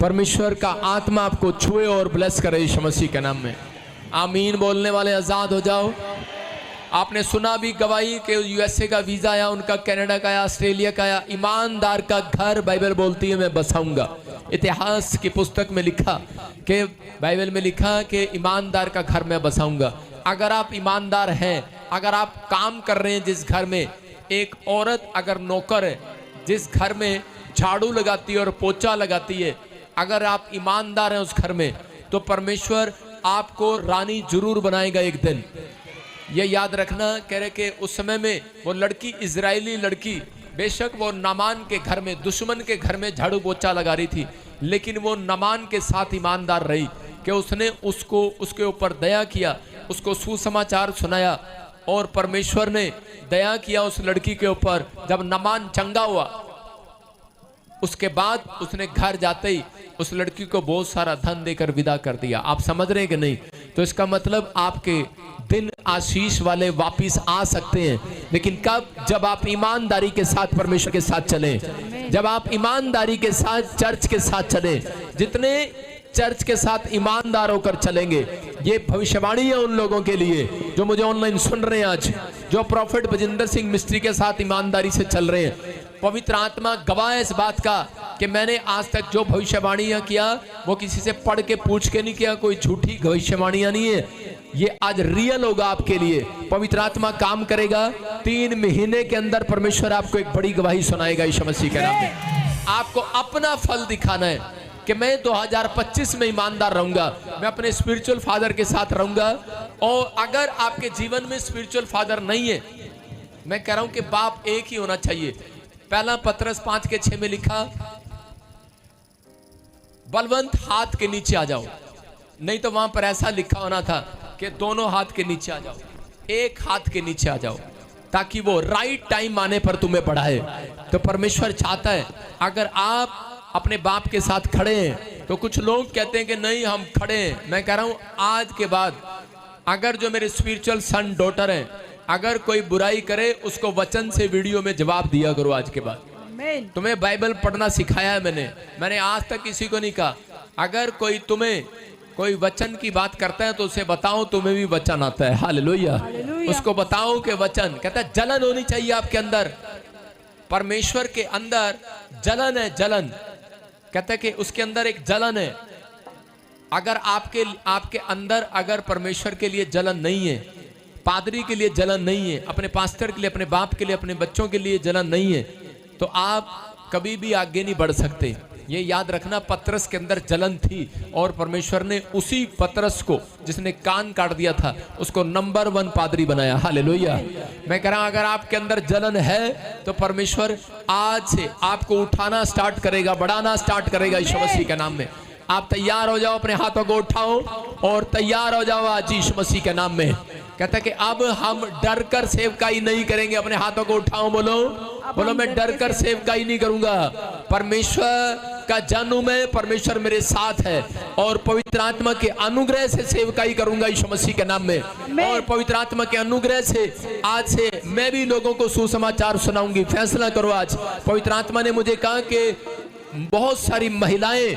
परमेश्वर का आत्मा आपको छुए और ब्लेस करे यीशु मसीह के नाम में। आमीन बोलने वाले आज़ाद हो जाओ। आपने सुना भी गवाही के यूएसए का वीज़ा आया, उनका कनाडा का आया, ऑस्ट्रेलिया का आया। ईमानदार का घर बाइबल बोलती है मैं बसाऊंगा। इतिहास की पुस्तक में लिखा कि बाइबल में लिखा कि ईमानदार का घर मैं बसाऊंगा। अगर आप ईमानदार हैं, अगर आप काम कर रहे हैं जिस घर में, एक औरत अगर नौकर है जिस घर में झाड़ू लगाती है और पोछा लगाती है, अगर आप ईमानदार हैं उस घर में, तो परमेश्वर आपको रानी जरूर बनाएगा एक दिन। ये याद रखना। कह रहे कि उस समय में वो लड़की, इजरायली लड़की, बेशक वो नामान के घर में, दुश्मन के घर में झाड़ू पोछा लगा रही थी, लेकिन वो नामान के साथ ईमानदार रही कि उसने उसके ऊपर दया किया, उसको सुसमाचार सुनाया और परमेश्वर ने दया किया उस लड़की के ऊपर। जब नामान चंगा हुआ, उसके बाद उसने घर जाते ही उस लड़की को बहुत सारा धन देकर विदा कर दिया। आप समझ रहे हैं कि नहीं? तो इसका मतलब आपके दिन आशीष वाले वापिस आ सकते हैं, लेकिन कब? जब आप ईमानदारी के साथ परमेश्वर के साथ चलें, जब आप ईमानदारी के साथ चर्च के साथ चलें। जितने चर्च के साथ ईमानदार होकर चलेंगे, ये भविष्यवाणी है उन लोगों के लिए जो मुझे ऑनलाइन सुन रहे हैं आज, जो प्रॉफिट बजिंदर सिंह मिस्त्री के साथ ईमानदारी से चल रहे हैं। पवित्र आत्मा गवाह है इस बात का कि मैंने आज तक जो भविष्यवाणियां किया वो किसी से पढ़ के पूछ के नहीं किया, कोई झूठी भविष्यवाणियां नहीं है। ये आज रियल होगा आपके लिए। पवित्र आत्मा काम करेगा। 3 महीने के अंदर परमेश्वर आपको एक बड़ी गवाही सुनाएगा यीशु मसीह के नाम में। आपको अपना फल दिखाना है कि मैं 2025 में ईमानदार रहूंगा, मैं अपने स्पिरिचुअल फादर के साथ रहूंगा। और अगर आपके जीवन में स्पिरिचुअल फादर नहीं है, मैं कह रहा हूं कि बाप एक ही होना चाहिए। पहला पतरस 5:6 में लिखा, बलवंत हाथ के नीचे आ जाओ। नहीं तो वहां पर ऐसा लिखा होना था कि दोनों हाथ के नीचे आ जाओ, एक हाथ के नीचे आ जाओ, ताकि वो राइट टाइम आने पर तुम्हें बढ़ाए। तो परमेश्वर चाहता है अगर आप अपने बाप के साथ खड़े हैं, तो कुछ लोग कहते हैं कि नहीं हम खड़े हैं। मैं कह रहा हूं आज के बाद अगर जो मेरे स्पिरिचुअल सन डॉटर हैं, अगर कोई बुराई करे उसको वचन से वीडियो में जवाब दिया करो। आज के बाद तुम्हें बाइबल पढ़ना सिखाया है मैंने आज तक किसी को नहीं कहा। अगर कोई तुम्हें कोई वचन की बात करता है तो उसे बताओ तुम्हें भी वचन आता है। हालेलुया। उसको बताओ कि वचन कहता है जलन होनी चाहिए आपके अंदर। परमेश्वर के अंदर जलन है, जलन कहता है कि उसके अंदर एक जलन है। अगर आपके अंदर अगर परमेश्वर के लिए जलन नहीं है, पादरी के लिए जलन नहीं है, अपने पास्टर के लिए, अपने बाप के लिए, अपने बच्चों के लिए जलन नहीं है, तो आप कभी भी आगे नहीं बढ़ सकते। ये याद रखना। पतरस के अंदर जलन थी और परमेश्वर ने उसी पतरस को जिसने कान काट दिया था उसको नंबर 1 पादरी बनाया। हालेलुया। मैं कह रहा हूं अगर आपके अंदर जलन है तो परमेश्वर आज से आपको उठाना स्टार्ट करेगा, बढ़ाना स्टार्ट करेगा यीशु मसीह के नाम में। आप तैयार हो जाओ, अपने हाथों को उठाओ और तैयार हो जाओ आज यीशु मसीह के नाम में। कहता है कि अब हम डर कर सेवकाई नहीं करेंगे। अपने हाथों को उठाओ, बोलो मैं डर कर सेवकाई नहीं करूंगा। परमेश्वर का जानू मैं, परमेश्वर मेरे साथ है और पवित्र आत्मा के अनुग्रह से सेवकाई करूंगा यीशु मसीह के नाम में। और पवित्र आत्मा के अनुग्रह से आज से मैं भी लोगों को सुसमाचार सुनाऊंगी। फैसला करो आज। पवित्र आत्मा ने मुझे कहा कि बहुत सारी महिलाएं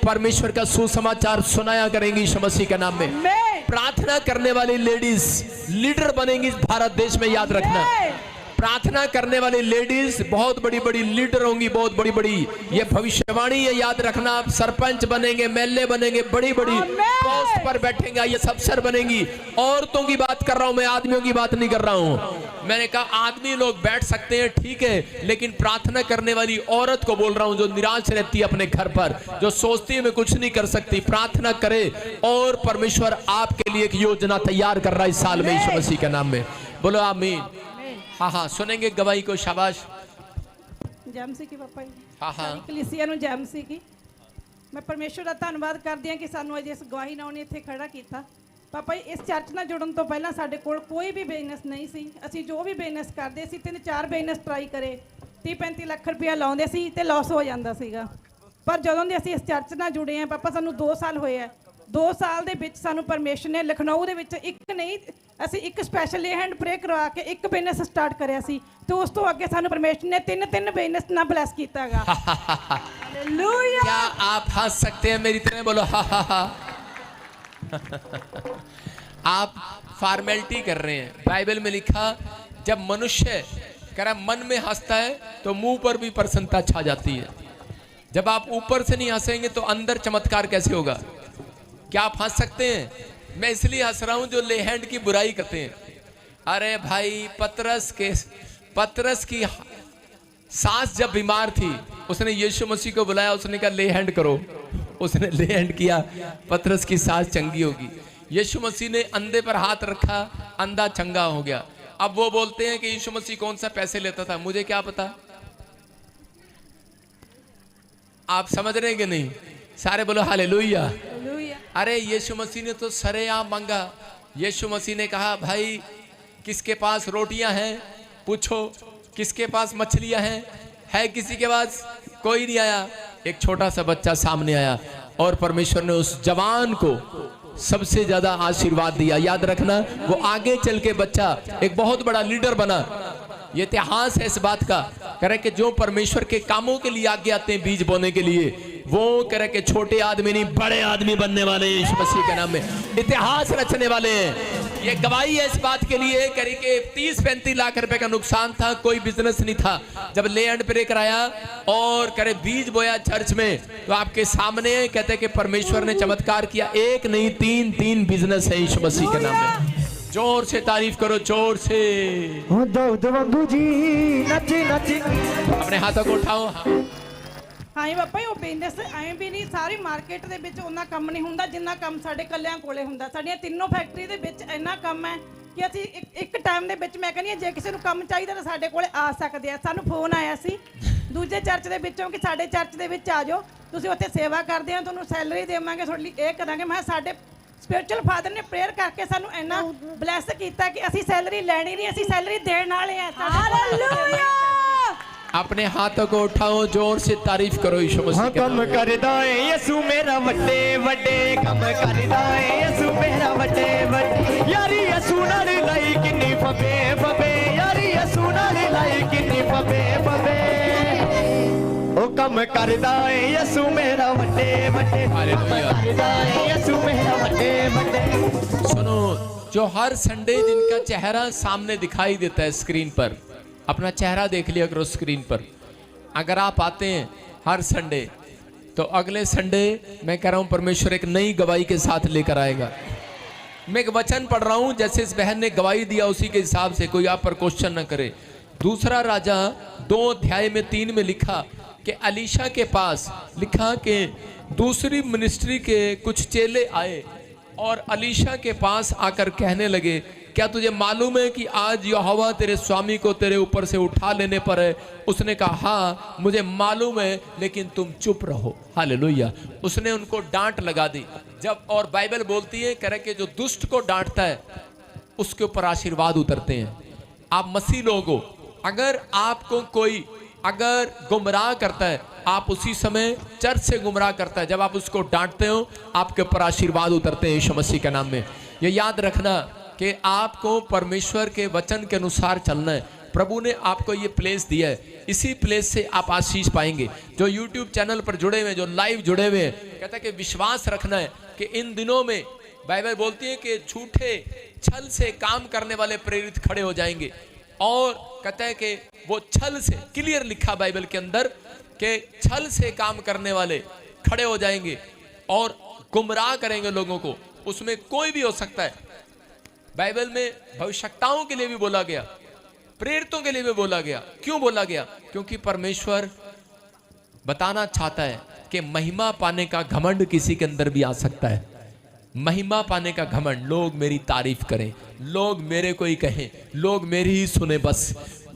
परमेश्वर का सुसमाचार सुनाया करेंगी यीशु मसीह के नाम में। प्रार्थना करने वाली लेडीज लीडर बनेंगी भारत देश में। याद रखना, प्रार्थना करने वाली लेडीज बहुत बड़ी बड़ी लीडर होंगी, बहुत बड़ी बड़ी। ये भविष्यवाणी है, याद रखना। आप सरपंच बनेंगे, एमएलए बनेंगे, बड़ी बड़ी पोस्ट पर बैठेंगे, ये अफसर बनेंगी। औरतों की बात कर रहा हूं मैं, आदमियों की बात नहीं कर रहा हूं। मैंने कहा आदमी लोग बैठ सकते हैं, ठीक है, लेकिन प्रार्थना करने वाली औरत को बोल रहा हूं जो निराश रहती है अपने घर पर, जो सोचती है मैं कुछ नहीं कर सकती। प्रार्थना करे और परमेश्वर आपके लिए एक योजना तैयार कर रहा है इस साल में यीशु मसीह के नाम में। बोलो आमीन। हाँ सुनेंगे गवाही को। शाबाश। जैमसी की पापा जी। हाँ कलीसिया ਨੂੰ ਜੈਮਸੀ की मैं परमेश्वर ਦਾ ਧੰਨਵਾਦ ਕਰਦੀ ਹਾਂ कि ਸਾਨੂੰ ਅੱਜ ਇਸ ਗਵਾਹੀ ਨਾਲ ਉਹਨੇ ਇੱਥੇ ਖੜਾ ਕੀਤਾ। ਪਾਪਾ ਜੀ ਇਸ ਚਰਚ ਨਾਲ ਜੁੜਨ ਤੋਂ ਪਹਿਲਾਂ ਸਾਡੇ ਕੋਲ ਕੋਈ ਵੀ ਬਿਜ਼ਨਸ ਨਹੀਂ ਸੀ। ਅਸੀਂ ਜੋ ਵੀ ਬਿਜ਼ਨਸ ਕਰਦੇ ਸੀ 3-4 ਬਿਜ਼ਨਸ ਟਰਾਈ ਕਰੇ, 30-35 ਲੱਖ ਰੁਪਇਆ ਲਾਉਂਦੇ ਸੀ ਤੇ ਲਾਸ ਹੋ ਜਾਂਦਾ ਸੀਗਾ। ਪਰ ਜਦੋਂ ਦੇ ਅਸੀਂ ਇਸ ਚਰਚ ਨਾਲ ਜੁੜੇ ਆ ਪਾਪਾ, ਸਾਨੂੰ 2 ਸਾਲ ਹੋਏ ਆ। 2 ਸਾਲ ਦੇ ਵਿੱਚ ਸਾਨੂੰ ਪਰਮੇਸ਼ਰ ਨੇ ਲਖਨਊ ਦੇ ਵਿੱਚ ਇੱਕ ਨਹੀਂ, ਅਸੀਂ ਇੱਕ ਸਪੈਸ਼ਲ ਹੈਂਡ ਪ੍ਰੇ ਕਰਵਾ ਕੇ ਇੱਕ ਬਿਜ਼ਨਸ ਸਟਾਰਟ ਕਰਿਆ ਸੀ ਤੇ ਉਸ ਤੋਂ ਅੱਗੇ ਸਾਨੂੰ ਪਰਮੇਸ਼ਰ ਨੇ 3 ਬਿਜ਼ਨਸ ਨਾਲ ਬਲੈਸ ਕੀਤਾ ਹੈਗਾ। हालेलुया। क्या आप हंस सकते हैं मेरी तरह? बोलो हा हा हा। आप फॉर्मेलिटी कर रहे हैं। बाइबल में लिखा जब मनुष्य करा मन में हंसता है तो मुंह पर भी प्रसन्नता छा जाती है। जब आप ऊपर से नहीं हंसेंगे तो अंदर चमत्कार कैसे होगा? क्या आप हंस सकते हैं? मैं इसलिए हंस रहा हूं जो ले हैंड की बुराई करते हैं। अरे भाई, पतरस की सास जब बीमार थी उसने यीशु मसीह को बुलाया, उसने कहा ले हैंड करो। उसने ले हैंड किया, पतरस की सास चंगी होगी। यीशु मसीह ने अंधे पर हाथ रखा, अंधा चंगा हो गया। अब वो बोलते हैं कि यीशु मसीह कौन सा पैसे लेता था, मुझे क्या पता। आप समझ रहे हैं कि नहीं? सारे बोलो हालेलुया। अरे यीशु मसीह ने तो सरेआम मांगा। यीशु मसीह ने कहा भाई किसके पास रोटियां हैं पूछो, किसके पास मछलियां हैं? है किसी के पास? कोई नहीं आया। एक छोटा सा बच्चा सामने आया और परमेश्वर ने उस जवान को सबसे ज्यादा आशीर्वाद दिया। याद रखना, वो आगे चल के बच्चा एक बहुत बड़ा लीडर बना। ये इतिहास है इस बात का, करे कि जो परमेश्वर के कामों के लिए आगे आते हैं बीज बोने के लिए, वो करे कि छोटे आदमी नहीं बड़े आदमी बनने वाले हैं। यीशु मसीह के नाम में इतिहास रचने वाले हैं। ये गवाही है इस बात के लिए, करे कि 30-35 लाख रुपए का नुकसान था, कोई बिजनेस नहीं था। जब ले एंड ब्रेकर आया और करे बीज बोया चर्च में, तो आपके सामने कहते कि परमेश्वर ने चमत्कार किया। एक नहीं, 3 बिजनेस है यीशु मसीह के नाम में। जोर से तारीफ करो, जोर से। अपने हाथों को उठाओ। ਹਾਂ ਜੀ ਬਾਪਾ ਜੀ, ਉਹ ਬਿਜ਼ਨਸ ਐਂ ਵੀ ਨਹੀਂ ਸਾਰੀ ਮਾਰਕੀਟ ਦੇ ਵਿੱਚ ਉਹਨਾਂ ਕੰਮ ਨਹੀਂ ਹੁੰਦਾ ਜਿੰਨਾ ਕੰਮ ਸਾਡੇ ਕੱਲਿਆਂ ਕੋਲੇ ਹੁੰਦਾ। ਸਾਡੀਆਂ ਤਿੰਨੋਂ ਫੈਕਟਰੀ ਦੇ ਵਿੱਚ ਇੰਨਾ ਕੰਮ ਹੈ ਕਿ ਅਸੀਂ ਇੱਕ ਟਾਈਮ ਦੇ ਵਿੱਚ, ਮੈਂ ਕਹਿੰਦੀ ਹਾਂ ਜੇ ਕਿਸੇ ਨੂੰ ਕੰਮ ਚਾਹੀਦਾ ਤਾਂ ਸਾਡੇ ਕੋਲੇ ਆ ਸਕਦੇ ਆ। ਸਾਨੂੰ ਫੋਨ ਆਇਆ ਸੀ ਦੂਜੇ ਚਰਚ ਦੇ ਵਿੱਚੋਂ ਕਿ ਸਾਡੇ ਚਰਚ ਦੇ ਵਿੱਚ ਆ ਜਾਓ, ਤੁਸੀਂ ਉੱਥੇ ਸੇਵਾ ਕਰਦੇ ਆ, ਤੁਹਾਨੂੰ ਸੈਲਰੀ ਦੇਵਾਂਗੇ, ਤੁਹਾਡੇ ਲਈ ਇਹ ਕਰਾਂਗੇ। ਮੈਂ ਸਾਡੇ ਸਪਿਰਚੁਅਲ ਫਾਦਰ ਨੇ ਪ੍ਰੇਅਰ ਕਰਕੇ ਸਾਨੂੰ ਇੰਨਾ ਬਲੈਸ ਕੀਤਾ ਕਿ ਅਸੀਂ ਸੈਲਰੀ ਲੈਣੀ ਨਹੀਂ, ਅਸੀਂ ਸੈਲਰੀ ਦੇਣ ਵਾਲੇ ਆ। ਹਾਲੇਲੂਇਆ। अपने हाथों को उठाओ, जोर से तारीफ करो यीशु मसीह के कम करदा है यसु मेरा वड्डे वड्डे कम करदा है यसु मेरा वड्डे वड्डे। यारी यसु नाल लाई किन्नी फबे फबे, यारी यसु नाल लाई किन्नी फबे फबे। ओ कम करदा है यसु मेरा वड्डे वड्डे, हालेलुया। करदा है यसु मेरा वड्डे वड्डे। सुनो, जो हर संडे जिनका चेहरा सामने दिखाई देता है स्क्रीन पर, अपना चेहरा देख लिया करो स्क्रीन पर। अगर आप आते हैं हर संडे तो अगले संडे मैं कह रहा हूं परमेश्वर एक नई गवाही के साथ लेकर आएगा। मैं एक वचन पढ़ रहा हूं, जैसे इस बहन ने गवाही दिया उसी के हिसाब से, कोई आप पर क्वेश्चन न करे। दूसरा राजा 2:3 में लिखा कि अलीशा के पास लिखा कि दूसरी मिनिस्ट्री के कुछ चेले आए और अलीशा के पास आकर कहने लगे, क्या तुझे मालूम है कि आज यहोवा तेरे स्वामी को तेरे ऊपर से उठा लेने पर है? उसने कहा हाँ मुझे मालूम है, लेकिन तुम चुप रहो। हालेलुया। उसने उनको डांट लगा दी। जब और बाइबल बोलती है कह रहे कि जो दुष्ट को डांटता है उसके ऊपर आशीर्वाद उतरते हैं। आप मसीह लोग हो, अगर आपको कोई अगर गुमराह करता है, आप उसी समय चर्च से गुमराह करता है, जब आप उसको डांटते हो आपके ऊपर आशीर्वाद उतरते हैं यीशु मसीह के नाम में। ये याद रखना कि आपको परमेश्वर के वचन के अनुसार चलना है। प्रभु ने आपको ये प्लेस दिया है, इसी प्लेस से आप आशीष पाएंगे। जो YouTube चैनल पर जुड़े हुए हैं, जो लाइव जुड़े हुए हैं, कहता है कि विश्वास रखना है कि इन दिनों में बाइबल बोलती है कि झूठे छल से काम करने वाले प्रेरित खड़े हो जाएंगे। और कहता है कि वो छल से, क्लियर लिखा बाइबल के अंदर कि छल से काम करने वाले खड़े हो जाएंगे और गुमराह करेंगे लोगों को। उसमें कोई भी हो सकता है। बाइबल में भविष्यवक्ताओं के लिए भी बोला गया, प्रेरितों के लिए भी बोला गया। क्यों बोला गया? क्योंकि परमेश्वर बताना चाहता है कि महिमा पाने का घमंड किसी के अंदर भी आ सकता है। महिमा पाने का घमंड, लोग मेरी तारीफ करें, लोग मेरे को ही कहें, लोग मेरी ही सुने बस।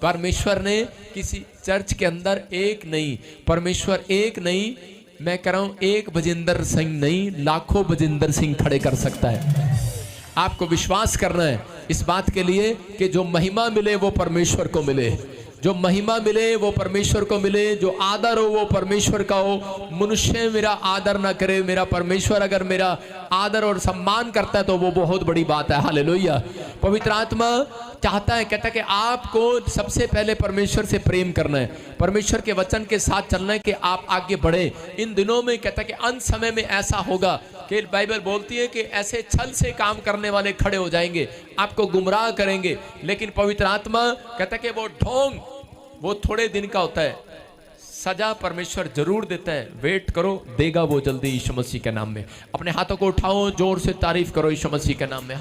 परमेश्वर ने किसी चर्च के अंदर एक नहीं, परमेश्वर एक नहीं, मैं कह रहा हूं एक भजिंदर सिंह नहीं, लाखों भजिंदर सिंह खड़े कर सकता है। आपको विश्वास करना है इस बात के लिए कि जो महिमा मिले वो परमेश्वर को मिले। जो महिमा मिले वो परमेश्वर को मिले, जो आदर हो वो परमेश्वर का हो। मनुष्य मेरा आदर ना करे, मेरा परमेश्वर अगर मेरा आदर और सम्मान करता है तो वो बहुत बड़ी बात है। हालेलुया। पवित्र आत्मा चाहता है, कहता है कि आपको सबसे पहले परमेश्वर से प्रेम करना है, परमेश्वर के वचन के साथ चलना है कि आप आगे बढ़े। इन दिनों में कहता है कि अंत समय में ऐसा होगा कि बाइबल बोलती है कि ऐसे छल से काम करने वाले खड़े हो जाएंगे, आपको गुमराह करेंगे। लेकिन पवित्र आत्मा कहता है कि वो ढोंग वो थोड़े दिन का होता है, सजा परमेश्वर जरूर देता है। वेट करो, देगा वो जल्दी यीशु मसीह के नाम में। अपने हाथों को उठाओ, जोर से तारीफ करो यीशु मसीह के नाम में।